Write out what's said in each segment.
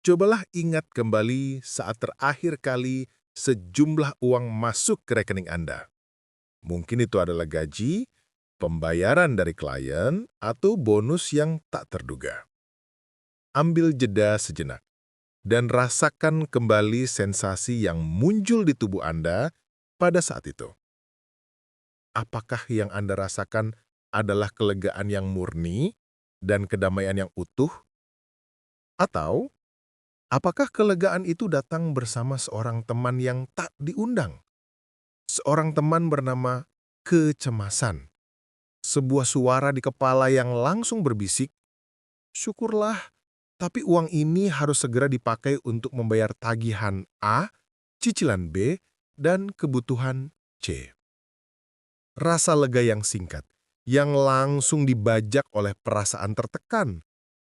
Cobalah ingat kembali saat terakhir kali sejumlah uang masuk ke rekening Anda. Mungkin itu adalah gaji, pembayaran dari klien, atau bonus yang tak terduga. Ambil jeda sejenak dan rasakan kembali sensasi yang muncul di tubuh Anda pada saat itu. Apakah yang Anda rasakan adalah kelegaan yang murni dan kedamaian yang utuh? Atau apakah kelegaan itu datang bersama seorang teman yang tak diundang? Seorang teman bernama kecemasan. Sebuah suara di kepala yang langsung berbisik, "Syukurlah, tapi uang ini harus segera dipakai untuk membayar tagihan A, cicilan B, dan kebutuhan C." Rasa lega yang singkat, yang langsung dibajak oleh perasaan tertekan.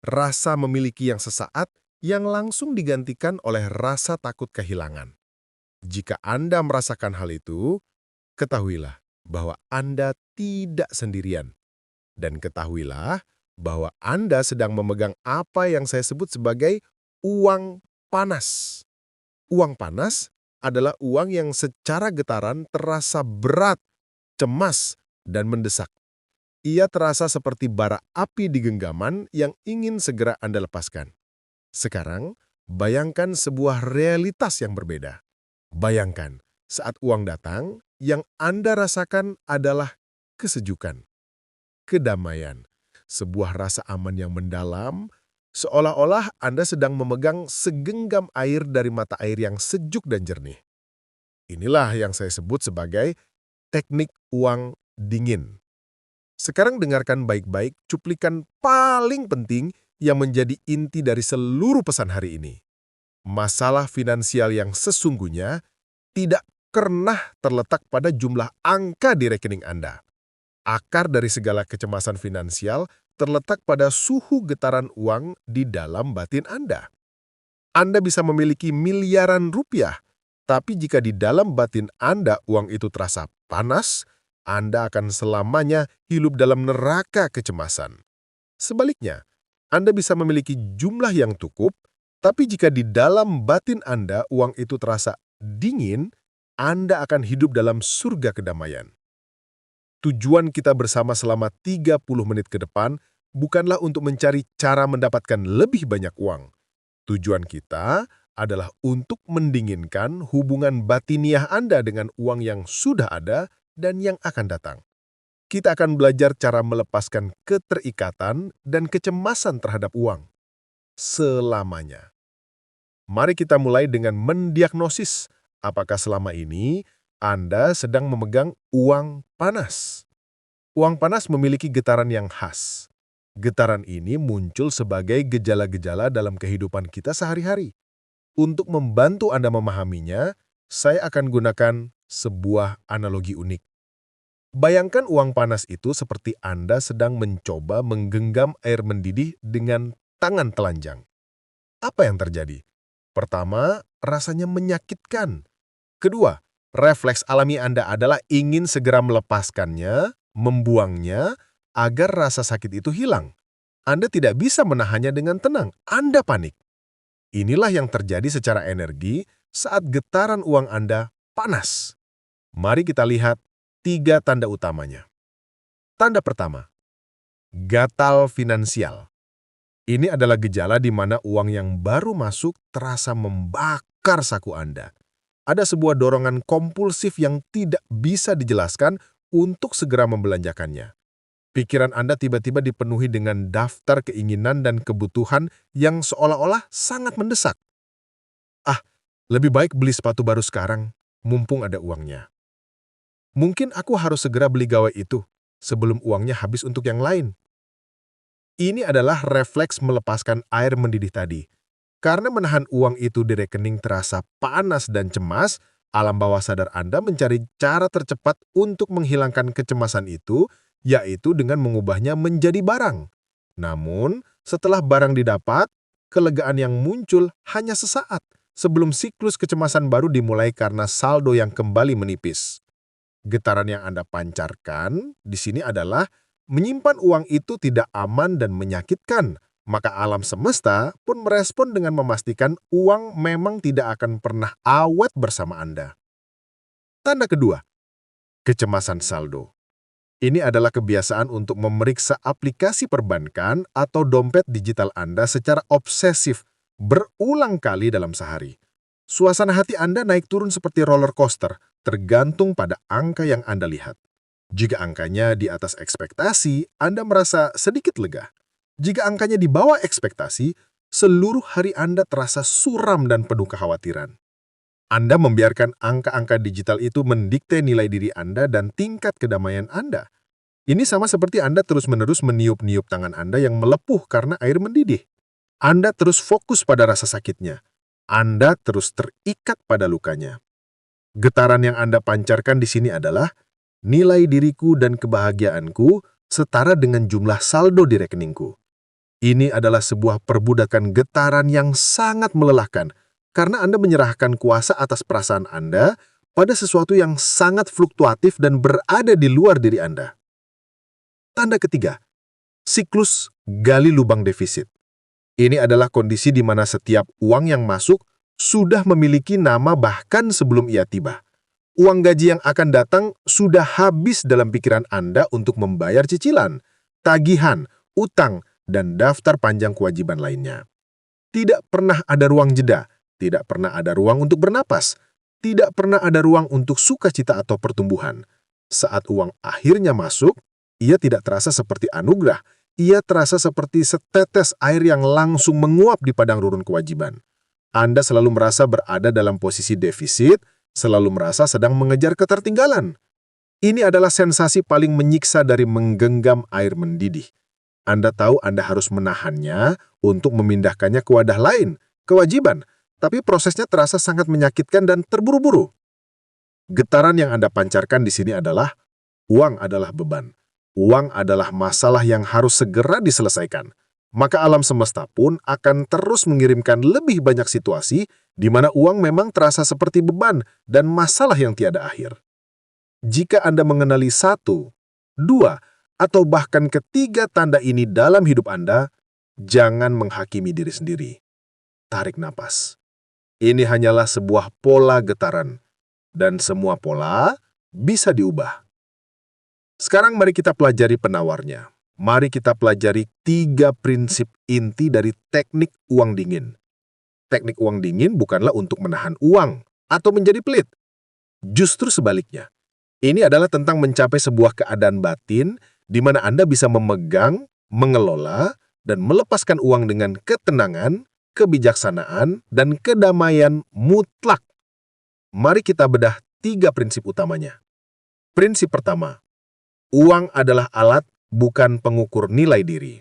Rasa memiliki yang sesaat, yang langsung digantikan oleh rasa takut kehilangan. Jika Anda merasakan hal itu, ketahuilah bahwa Anda tidak sendirian. Dan ketahuilah bahwa Anda sedang memegang apa yang saya sebut sebagai uang panas. Uang panas adalah uang yang secara getaran terasa berat, cemas, dan mendesak. Ia terasa seperti bara api di genggaman yang ingin segera Anda lepaskan. Sekarang, bayangkan sebuah realitas yang berbeda. Bayangkan, saat uang datang, yang Anda rasakan adalah kesejukan, kedamaian, sebuah rasa aman yang mendalam, seolah-olah Anda sedang memegang segenggam air dari mata air yang sejuk dan jernih. Inilah yang saya sebut sebagai teknik uang dingin. Sekarang dengarkan baik-baik cuplikan paling penting yang menjadi inti dari seluruh pesan hari ini. Masalah finansial yang sesungguhnya tidak pernah terletak pada jumlah angka di rekening Anda. Akar dari segala kecemasan finansial terletak pada suhu getaran uang di dalam batin Anda. Anda bisa memiliki miliaran rupiah, tapi jika di dalam batin Anda uang itu terasa panas, Anda akan selamanya hidup dalam neraka kecemasan. Sebaliknya, Anda bisa memiliki jumlah yang cukup, tapi jika di dalam batin Anda uang itu terasa dingin, Anda akan hidup dalam surga kedamaian. Tujuan kita bersama selama 30 menit ke depan bukanlah untuk mencari cara mendapatkan lebih banyak uang. Tujuan kita adalah untuk mendinginkan hubungan batiniah Anda dengan uang yang sudah ada dan yang akan datang. Kita akan belajar cara melepaskan keterikatan dan kecemasan terhadap uang selamanya. Mari kita mulai dengan mendiagnosis apakah selama ini Anda sedang memegang uang panas. Uang panas memiliki getaran yang khas. Getaran ini muncul sebagai gejala-gejala dalam kehidupan kita sehari-hari. Untuk membantu Anda memahaminya, saya akan gunakan sebuah analogi unik. Bayangkan uang panas itu seperti Anda sedang mencoba menggenggam air mendidih dengan tangan telanjang. Apa yang terjadi? Pertama, rasanya menyakitkan. Kedua, refleks alami Anda adalah ingin segera melepaskannya, membuangnya, agar rasa sakit itu hilang. Anda tidak bisa menahannya dengan tenang. Anda panik. Inilah yang terjadi secara energi saat getaran uang Anda panas. Mari kita lihat 3 tanda utamanya. Tanda pertama, gatal finansial. Ini adalah gejala di mana uang yang baru masuk terasa membakar saku Anda. Ada sebuah dorongan kompulsif yang tidak bisa dijelaskan untuk segera membelanjakannya. Pikiran Anda tiba-tiba dipenuhi dengan daftar keinginan dan kebutuhan yang seolah-olah sangat mendesak. Ah, lebih baik beli sepatu baru sekarang, mumpung ada uangnya. Mungkin aku harus segera beli gawai itu sebelum uangnya habis untuk yang lain. Ini adalah refleks melepaskan air mendidih tadi. Karena menahan uang itu di rekening terasa panas dan cemas, alam bawah sadar Anda mencari cara tercepat untuk menghilangkan kecemasan itu, yaitu dengan mengubahnya menjadi barang. Namun, setelah barang didapat, kelegaan yang muncul hanya sesaat sebelum siklus kecemasan baru dimulai karena saldo yang kembali menipis. Getaran yang Anda pancarkan di sini adalah menyimpan uang itu tidak aman dan menyakitkan, maka alam semesta pun merespon dengan memastikan uang memang tidak akan pernah awet bersama Anda. Tanda kedua, kecemasan saldo. Ini adalah kebiasaan untuk memeriksa aplikasi perbankan atau dompet digital Anda secara obsesif berulang kali dalam sehari. Suasana hati Anda naik turun seperti roller coaster, tergantung pada angka yang Anda lihat. Jika angkanya di atas ekspektasi, Anda merasa sedikit lega. Jika angkanya di bawah ekspektasi, seluruh hari Anda terasa suram dan penuh kekhawatiran. Anda membiarkan angka-angka digital itu mendikte nilai diri Anda dan tingkat kedamaian Anda. Ini sama seperti Anda terus-menerus meniup-niup tangan Anda yang melepuh karena air mendidih. Anda terus fokus pada rasa sakitnya. Anda terus terikat pada lukanya. Getaran yang Anda pancarkan di sini adalah nilai diriku dan kebahagiaanku setara dengan jumlah saldo di rekeningku. Ini adalah sebuah perbudakan getaran yang sangat melelahkan, karena Anda menyerahkan kuasa atas perasaan Anda pada sesuatu yang sangat fluktuatif dan berada di luar diri Anda. Tanda ketiga, siklus gali lubang defisit. Ini adalah kondisi di mana setiap uang yang masuk sudah memiliki nama bahkan sebelum ia tiba. Uang gaji yang akan datang sudah habis dalam pikiran Anda untuk membayar cicilan, tagihan, utang, dan daftar panjang kewajiban lainnya. Tidak pernah ada ruang jeda. Tidak pernah ada ruang untuk bernapas. Tidak pernah ada ruang untuk sukacita atau pertumbuhan. Saat uang akhirnya masuk, ia tidak terasa seperti anugerah. Ia terasa seperti setetes air yang langsung menguap di padang gurun kewajiban. Anda selalu merasa berada dalam posisi defisit, selalu merasa sedang mengejar ketertinggalan. Ini adalah sensasi paling menyiksa dari menggenggam air mendidih. Anda tahu Anda harus menahannya untuk memindahkannya ke wadah lain, kewajiban. Tapi prosesnya terasa sangat menyakitkan dan terburu-buru. Getaran yang Anda pancarkan di sini adalah, uang adalah beban. Uang adalah masalah yang harus segera diselesaikan. Maka alam semesta pun akan terus mengirimkan lebih banyak situasi di mana uang memang terasa seperti beban dan masalah yang tiada akhir. Jika Anda mengenali 1, 2, atau bahkan ketiga tanda ini dalam hidup Anda, jangan menghakimi diri sendiri. Tarik napas. Ini hanyalah sebuah pola getaran, dan semua pola bisa diubah. Sekarang mari kita pelajari penawarnya. Mari kita pelajari 3 prinsip inti dari teknik uang dingin. Teknik uang dingin bukanlah untuk menahan uang atau menjadi pelit. Justru sebaliknya. Ini adalah tentang mencapai sebuah keadaan batin di mana Anda bisa memegang, mengelola, dan melepaskan uang dengan ketenangan, kebijaksanaan, dan kedamaian mutlak. Mari kita bedah 3 prinsip utamanya. Prinsip pertama, uang adalah alat, bukan pengukur nilai diri.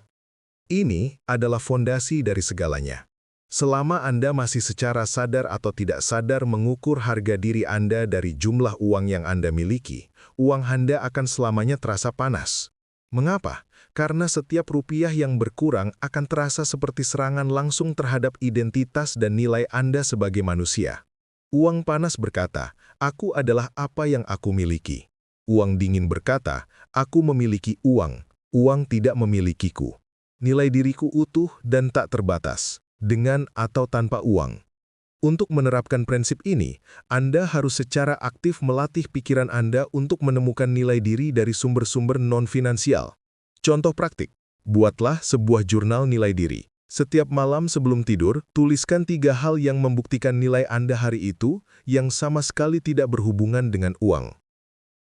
Ini adalah fondasi dari segalanya. Selama Anda masih secara sadar atau tidak sadar mengukur harga diri Anda dari jumlah uang yang Anda miliki, uang Anda akan selamanya terasa panas. Mengapa? Karena setiap rupiah yang berkurang akan terasa seperti serangan langsung terhadap identitas dan nilai Anda sebagai manusia. Uang panas berkata, aku adalah apa yang aku miliki. Uang dingin berkata, aku memiliki uang. Uang tidak memilikiku. Nilai diriku utuh dan tak terbatas, dengan atau tanpa uang. Untuk menerapkan prinsip ini, Anda harus secara aktif melatih pikiran Anda untuk menemukan nilai diri dari sumber-sumber non-finansial. Contoh praktik, buatlah sebuah jurnal nilai diri. Setiap malam sebelum tidur, tuliskan 3 hal yang membuktikan nilai Anda hari itu yang sama sekali tidak berhubungan dengan uang.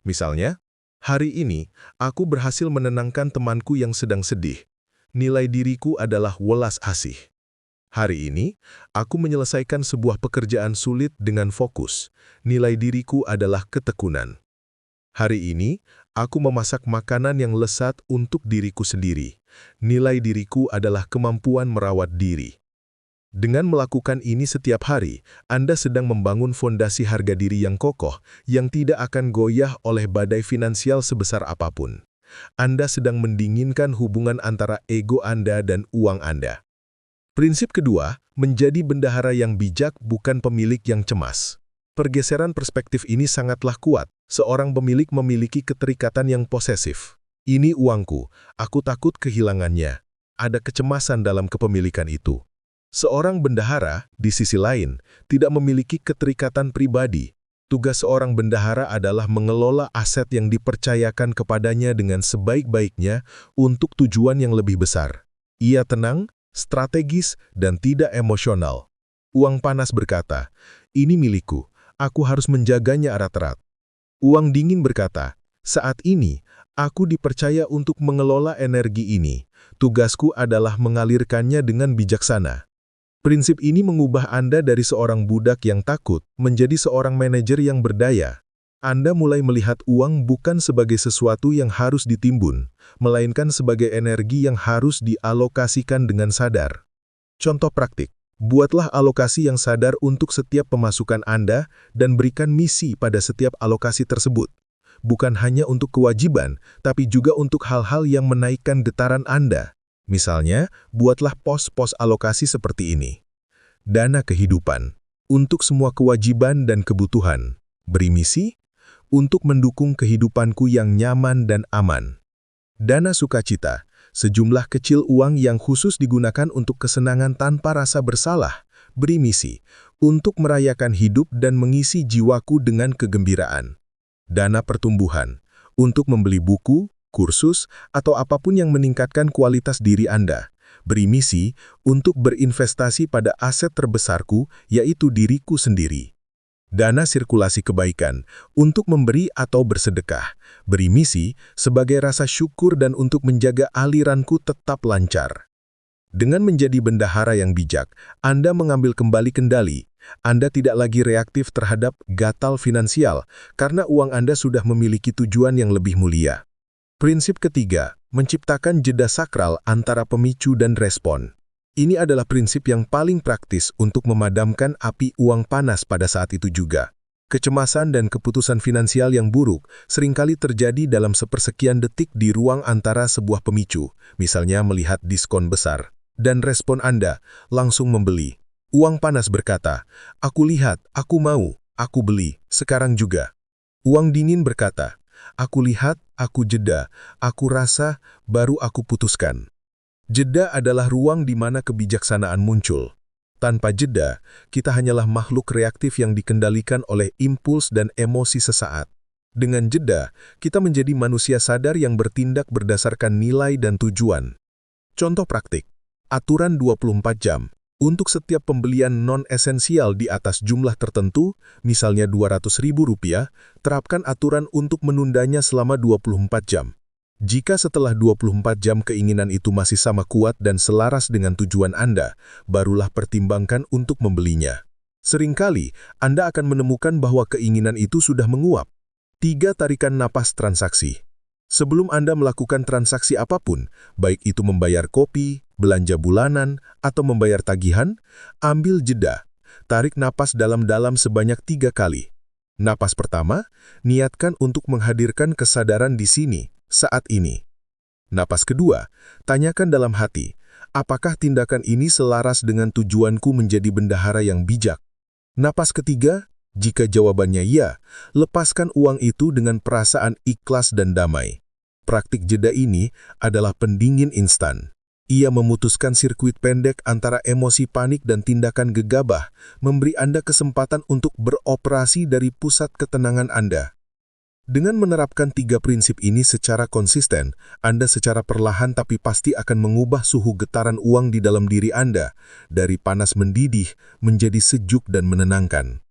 Misalnya, hari ini, aku berhasil menenangkan temanku yang sedang sedih. Nilai diriku adalah welas asih. Hari ini, aku menyelesaikan sebuah pekerjaan sulit dengan fokus. Nilai diriku adalah ketekunan. Hari ini, aku memasak makanan yang lezat untuk diriku sendiri. Nilai diriku adalah kemampuan merawat diri. Dengan melakukan ini setiap hari, Anda sedang membangun fondasi harga diri yang kokoh, yang tidak akan goyah oleh badai finansial sebesar apapun. Anda sedang mendinginkan hubungan antara ego Anda dan uang Anda. Prinsip kedua, menjadi bendahara yang bijak bukan pemilik yang cemas. Pergeseran perspektif ini sangatlah kuat. Seorang pemilik memiliki keterikatan yang posesif. Ini uangku, aku takut kehilangannya. ada kecemasan dalam kepemilikan itu. Seorang bendahara, di sisi lain, tidak memiliki keterikatan pribadi. Tugas seorang bendahara adalah mengelola aset yang dipercayakan kepadanya dengan sebaik-baiknya untuk tujuan yang lebih besar. Ia tenang, strategis, dan tidak emosional. Uang panas berkata, "Ini milikku, aku harus menjaganya erat-erat." Uang dingin berkata, "Saat ini, aku dipercaya untuk mengelola energi ini. Tugasku adalah mengalirkannya dengan bijaksana." Prinsip ini mengubah Anda dari seorang budak yang takut menjadi seorang manajer yang berdaya. Anda mulai melihat uang bukan sebagai sesuatu yang harus ditimbun, melainkan sebagai energi yang harus dialokasikan dengan sadar. Contoh praktik, buatlah alokasi yang sadar untuk setiap pemasukan Anda dan berikan misi pada setiap alokasi tersebut. Bukan hanya untuk kewajiban, tapi juga untuk hal-hal yang menaikkan getaran Anda. Misalnya, buatlah pos-pos alokasi seperti ini. Dana kehidupan, untuk semua kewajiban dan kebutuhan. Beri misi, untuk mendukung kehidupanku yang nyaman dan aman. Dana sukacita, sejumlah kecil uang yang khusus digunakan untuk kesenangan tanpa rasa bersalah. Beri misi, untuk merayakan hidup dan mengisi jiwaku dengan kegembiraan. Dana pertumbuhan, untuk membeli buku, kursus, atau apapun yang meningkatkan kualitas diri Anda. Beri misi untuk berinvestasi pada aset terbesarku, yaitu diriku sendiri. Dana sirkulasi kebaikan, untuk memberi atau bersedekah. Beri misi sebagai rasa syukur dan untuk menjaga aliranku tetap lancar. Dengan menjadi bendahara yang bijak, Anda mengambil kembali kendali. Anda tidak lagi reaktif terhadap gatal finansial, karena uang Anda sudah memiliki tujuan yang lebih mulia. Prinsip ketiga, menciptakan jeda sakral antara pemicu dan respon. Ini adalah prinsip yang paling praktis untuk memadamkan api uang panas pada saat itu juga. Kecemasan dan keputusan finansial yang buruk seringkali terjadi dalam sepersekian detik di ruang antara sebuah pemicu, misalnya melihat diskon besar, dan respon Anda langsung membeli. Uang panas berkata, "Aku lihat, aku mau, aku beli, sekarang juga." Uang dingin berkata, "Aku lihat, aku jeda, aku rasa, baru aku putuskan." Jeda adalah ruang di mana kebijaksanaan muncul. Tanpa jeda, kita hanyalah makhluk reaktif yang dikendalikan oleh impuls dan emosi sesaat. Dengan jeda, kita menjadi manusia sadar yang bertindak berdasarkan nilai dan tujuan. Contoh praktik, aturan 24 jam. Untuk setiap pembelian non-esensial di atas jumlah tertentu, misalnya Rp200.000, terapkan aturan untuk menundanya selama 24 jam. Jika setelah 24 jam keinginan itu masih sama kuat dan selaras dengan tujuan Anda, barulah pertimbangkan untuk membelinya. Seringkali, Anda akan menemukan bahwa keinginan itu sudah menguap. 3. Tarikan napas transaksi. Sebelum Anda melakukan transaksi apapun, baik itu membayar kopi, belanja bulanan, atau membayar tagihan, ambil jeda. Tarik napas dalam-dalam sebanyak 3 kali. Napas pertama, niatkan untuk menghadirkan kesadaran di sini, saat ini. Napas kedua, tanyakan dalam hati, apakah tindakan ini selaras dengan tujuanku menjadi bendahara yang bijak? Napas ketiga, jika jawabannya ya, lepaskan uang itu dengan perasaan ikhlas dan damai. Praktik jeda ini adalah pendingin instan. Ia memutuskan sirkuit pendek antara emosi panik dan tindakan gegabah, memberi Anda kesempatan untuk beroperasi dari pusat ketenangan Anda. Dengan menerapkan 3 prinsip ini secara konsisten, Anda secara perlahan tapi pasti akan mengubah suhu getaran uang di dalam diri Anda, dari panas mendidih menjadi sejuk dan menenangkan.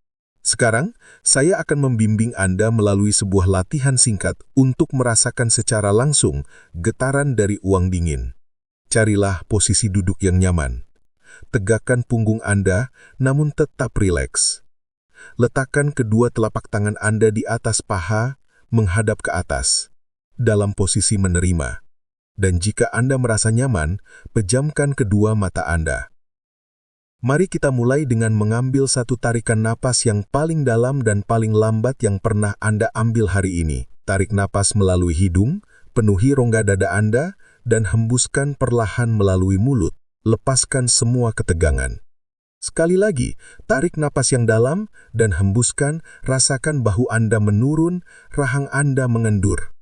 Sekarang, saya akan membimbing Anda melalui sebuah latihan singkat untuk merasakan secara langsung getaran dari uang dingin. Carilah posisi duduk yang nyaman. Tegakkan punggung Anda, namun tetap rileks. Letakkan kedua telapak tangan Anda di atas paha, menghadap ke atas, dalam posisi menerima. Dan jika Anda merasa nyaman, pejamkan kedua mata Anda. Mari kita mulai dengan mengambil satu tarikan napas yang paling dalam dan paling lambat yang pernah Anda ambil hari ini. Tarik napas melalui hidung, penuhi rongga dada Anda, dan hembuskan perlahan melalui mulut. Lepaskan semua ketegangan. Sekali lagi, tarik napas yang dalam dan hembuskan, rasakan bahu Anda menurun, rahang Anda mengendur.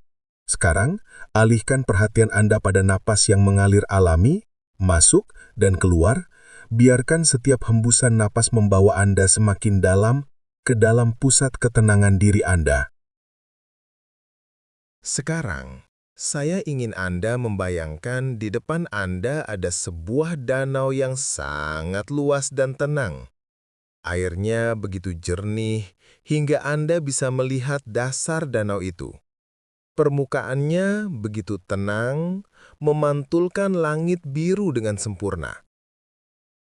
Sekarang, alihkan perhatian Anda pada napas yang mengalir alami, Masuk dan keluar, biarkan setiap hembusan napas membawa Anda semakin dalam ke dalam pusat ketenangan diri Anda. Sekarang, saya ingin Anda membayangkan di depan Anda ada sebuah danau yang sangat luas dan tenang. Airnya begitu jernih hingga Anda bisa melihat dasar danau itu. Permukaannya begitu tenang, memantulkan langit biru dengan sempurna.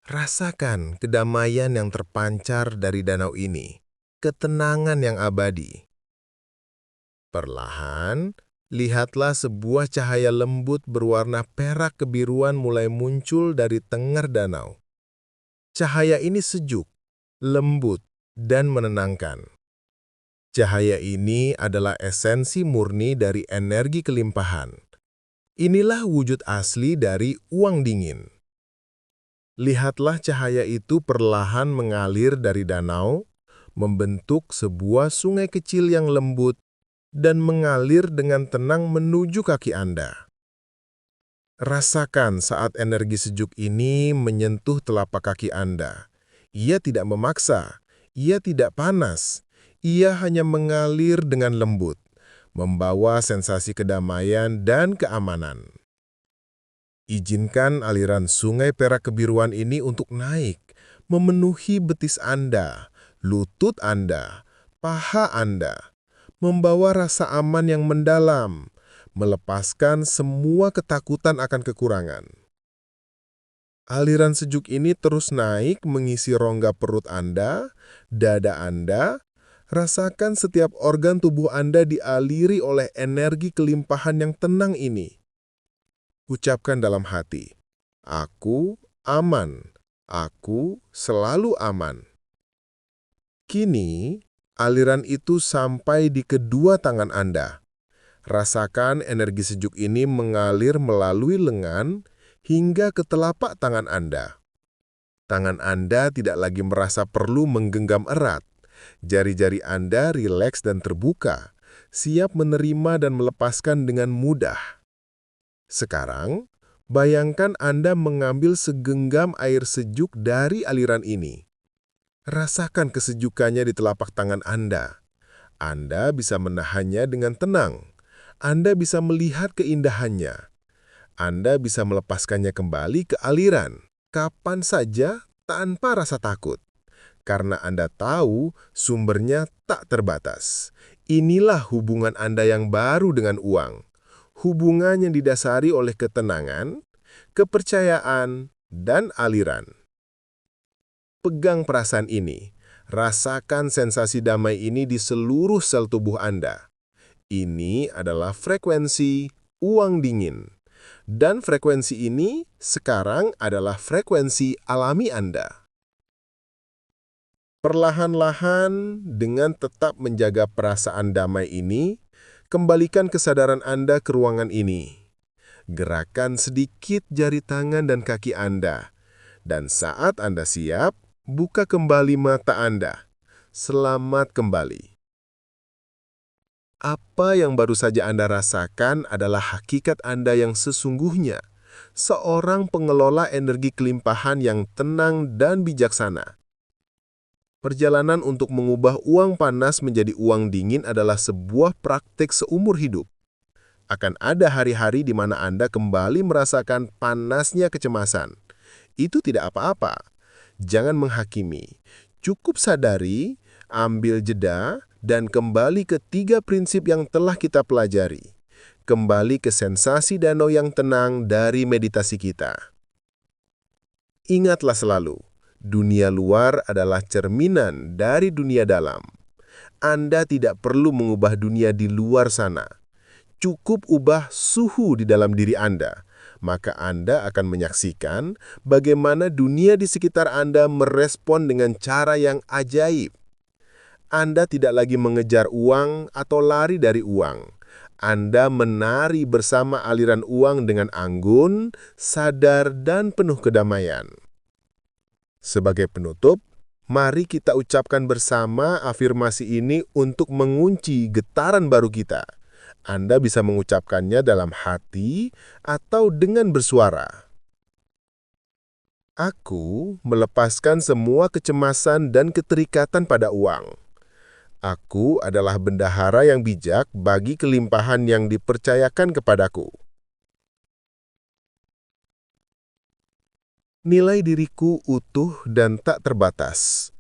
Rasakan kedamaian yang terpancar dari danau ini, ketenangan yang abadi. Perlahan, lihatlah sebuah cahaya lembut berwarna perak kebiruan mulai muncul dari tengah danau. Cahaya ini sejuk, lembut, dan menenangkan. Cahaya ini adalah esensi murni dari energi kelimpahan. Inilah wujud asli dari uang dingin. Lihatlah cahaya itu perlahan mengalir dari danau, membentuk sebuah sungai kecil yang lembut, dan mengalir dengan tenang menuju kaki Anda. Rasakan saat energi sejuk ini menyentuh telapak kaki Anda. Ia tidak memaksa, ia tidak panas, ia hanya mengalir dengan lembut, membawa sensasi kedamaian dan keamanan. Izinkan aliran sungai perak kebiruan ini untuk naik, memenuhi betis Anda, lutut Anda, paha Anda, membawa rasa aman yang mendalam, melepaskan semua ketakutan akan kekurangan. Aliran sejuk ini terus naik mengisi rongga perut Anda, dada Anda. Rasakan setiap organ tubuh Anda dialiri oleh energi kelimpahan yang tenang ini. Ucapkan dalam hati, "Aku aman, aku selalu aman." Kini, aliran itu sampai di kedua tangan Anda. Rasakan energi sejuk ini mengalir melalui lengan hingga ke telapak tangan Anda. Tangan Anda tidak lagi merasa perlu menggenggam erat. Jari-jari Anda rileks dan terbuka, siap menerima dan melepaskan dengan mudah. Sekarang, bayangkan Anda mengambil segenggam air sejuk dari aliran ini. Rasakan kesejukannya di telapak tangan Anda. Anda bisa menahannya dengan tenang. Anda bisa melihat keindahannya. Anda bisa melepaskannya kembali ke aliran, kapan saja tanpa rasa takut. Karena Anda tahu sumbernya tak terbatas. Inilah hubungan Anda yang baru dengan uang. Hubungan yang didasari oleh ketenangan, kepercayaan, dan aliran. Pegang perasaan ini. Rasakan sensasi damai ini di seluruh sel tubuh Anda. Ini adalah frekuensi uang dingin. Dan frekuensi ini sekarang adalah frekuensi alami Anda. Perlahan-lahan, dengan tetap menjaga perasaan damai ini, kembalikan kesadaran Anda ke ruangan ini. Gerakan sedikit jari tangan dan kaki Anda. Dan saat Anda siap, buka kembali mata Anda. Selamat kembali. Apa yang baru saja Anda rasakan adalah hakikat Anda yang sesungguhnya, seorang pengelola energi kelimpahan yang tenang dan bijaksana. Perjalanan untuk mengubah uang panas menjadi uang dingin adalah sebuah praktik seumur hidup. Akan ada hari-hari di mana Anda kembali merasakan panasnya kecemasan. Itu tidak apa-apa. Jangan menghakimi. Cukup sadari, ambil jeda, dan kembali ke 3 prinsip yang telah kita pelajari. Kembali ke sensasi danau yang tenang dari meditasi kita. Ingatlah selalu, dunia luar adalah cerminan dari dunia dalam. Anda tidak perlu mengubah dunia di luar sana. Cukup ubah suhu di dalam diri Anda, maka Anda akan menyaksikan bagaimana dunia di sekitar Anda merespon dengan cara yang ajaib. Anda tidak lagi mengejar uang atau lari dari uang. Anda menari bersama aliran uang dengan anggun, sadar, dan penuh kedamaian. Sebagai penutup, mari kita ucapkan bersama afirmasi ini untuk mengunci getaran baru kita. Anda bisa mengucapkannya dalam hati atau dengan bersuara. Aku melepaskan semua kecemasan dan keterikatan pada uang. Aku adalah bendahara yang bijak bagi kelimpahan yang dipercayakan kepadaku. Nilai diriku utuh dan tak terbatas.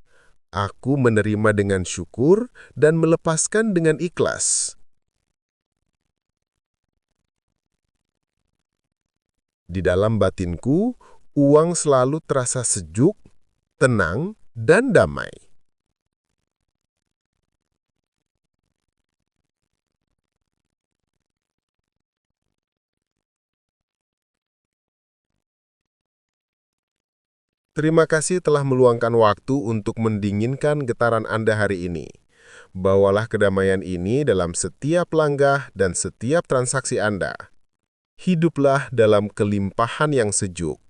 Aku menerima dengan syukur dan melepaskan dengan ikhlas. Di dalam batinku, uang selalu terasa sejuk, tenang, dan damai. Terima kasih telah meluangkan waktu untuk mendinginkan getaran Anda hari ini. Bawalah kedamaian ini dalam setiap langkah dan setiap transaksi Anda. Hiduplah dalam kelimpahan yang sejuk.